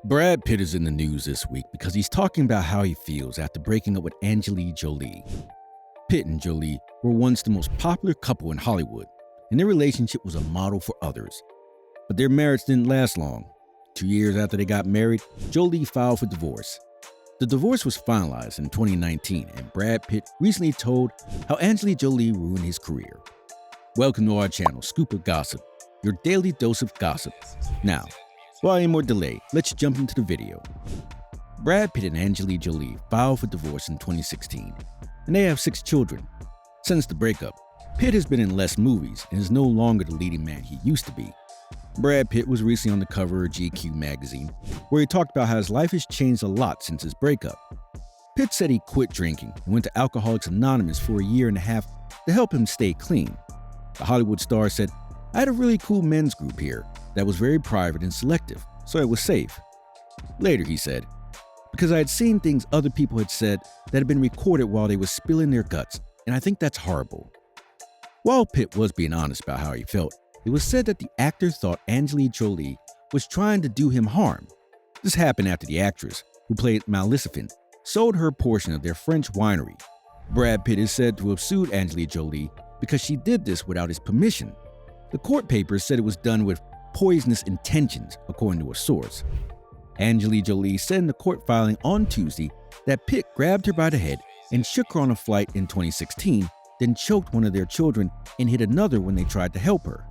Brad Pitt is in the news this week because he's talking about how he feels after breaking up with Angelina Jolie. Pitt and Jolie were once the most popular couple in Hollywood, and their relationship was a model for others. But their marriage didn't last long. 2 years after they got married, Jolie filed for divorce. The divorce was finalized in 2019, and Brad Pitt recently told how Angelina Jolie ruined his career. Welcome to our channel, Scoop of Gossip, your daily dose of gossip. Now, without any more delay, let's jump into the video. Brad Pitt and Angelina Jolie filed for divorce in 2016, and they have 6 children. Since the breakup, Pitt has been in less movies and is no longer the leading man he used to be. Brad Pitt was recently on the cover of GQ magazine, where he talked about how his life has changed a lot since his breakup. Pitt said he quit drinking and went to Alcoholics Anonymous for a year and a half to help him stay clean. The Hollywood star said, "I had a really cool men's group here that was very private and selective, so it was safe." Later, he said, "Because I had seen things other people had said that had been recorded while they were spilling their guts, and I think that's horrible." While Pitt was being honest about how he felt, it was said that the actor thought Angelina Jolie was trying to do him harm. This happened after the actress, who played Maleficent, sold her portion of their French winery. Brad Pitt is said to have sued Angelina Jolie because she did this without his permission. The court papers said it was done with poisonous intentions, according to a source. Angelina Jolie said in the court filing on Tuesday that Pitt grabbed her by the head and shook her on a flight in 2016, then choked one of their children and hit another when they tried to help her.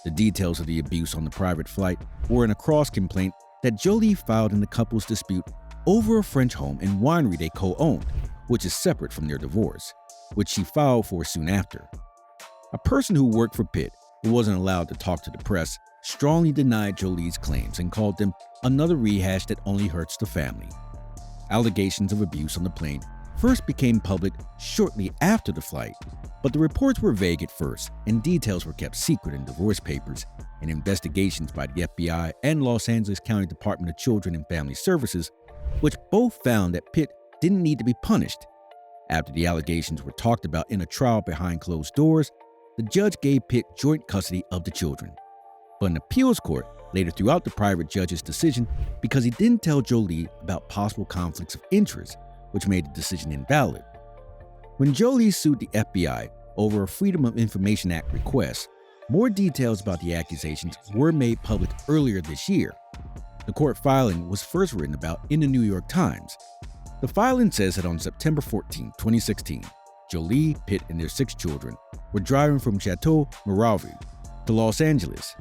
The details of the abuse on the private flight were in a cross complaint that Jolie filed in the couple's dispute over a French home and winery they co-owned, which is separate from their divorce, which she filed for soon after. A person who worked for Pitt, who wasn't allowed to talk to the press, strongly denied Jolie's claims and called them another rehash that only hurts the family. Allegations of abuse on the plane first became public shortly after the flight, but the reports were vague at first and details were kept secret in divorce papers and investigations by the FBI and Los Angeles County Department of Children and Family Services, which both found that Pitt didn't need to be punished. After the allegations were talked about in a trial behind closed doors, the judge gave Pitt joint custody of the children. But an appeals court later threw out the private judge's decision because he didn't tell Jolie about possible conflicts of interest, which made the decision invalid. When Jolie sued the FBI over a Freedom of Information Act request, more details about the accusations were made public earlier this year. The court filing was first written about in the New York Times. The filing says that on September 14, 2016, Jolie, Pitt, and their 6 children were driving from Chateau Miraval to Los Angeles.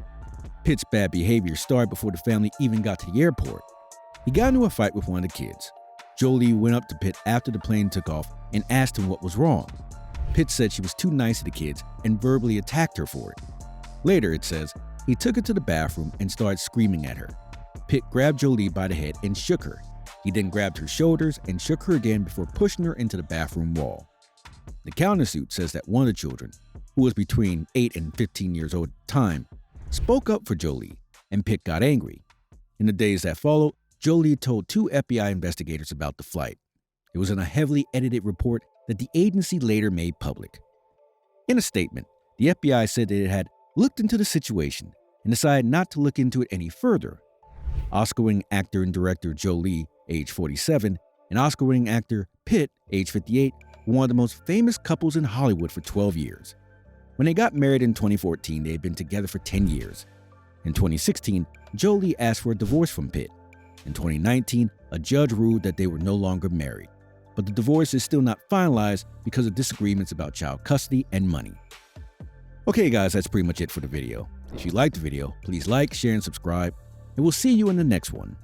Pitt's bad behavior started before the family even got to the airport. He got into a fight with one of the kids. Jolie went up to Pitt after the plane took off and asked him what was wrong. Pitt said she was too nice to the kids and verbally attacked her for it. Later, it says, he took her to the bathroom and started screaming at her. Pitt grabbed Jolie by the head and shook her. He then grabbed her shoulders and shook her again before pushing her into the bathroom wall. The countersuit says that one of the children, who was between 8 and 15 years old at the time, spoke up for Jolie, and Pitt got angry. In the days that followed, Jolie told 2 FBI investigators about the flight. It was in a heavily edited report that the agency later made public. In a statement, the FBI said that it had looked into the situation and decided not to look into it any further. Oscar-winning actor and director Jolie, age 47, and Oscar-winning actor Pitt, age 58, were one of the most famous couples in Hollywood for 12 years. When they got married in 2014, they had been together for 10 years. In 2016, Jolie asked for a divorce from Pitt. In 2019, a judge ruled that they were no longer married, but the divorce is still not finalized because of disagreements about child custody and money. Okay guys, that's pretty much it for the video. If you liked the video, please like, share, and subscribe, and we'll see you in the next one.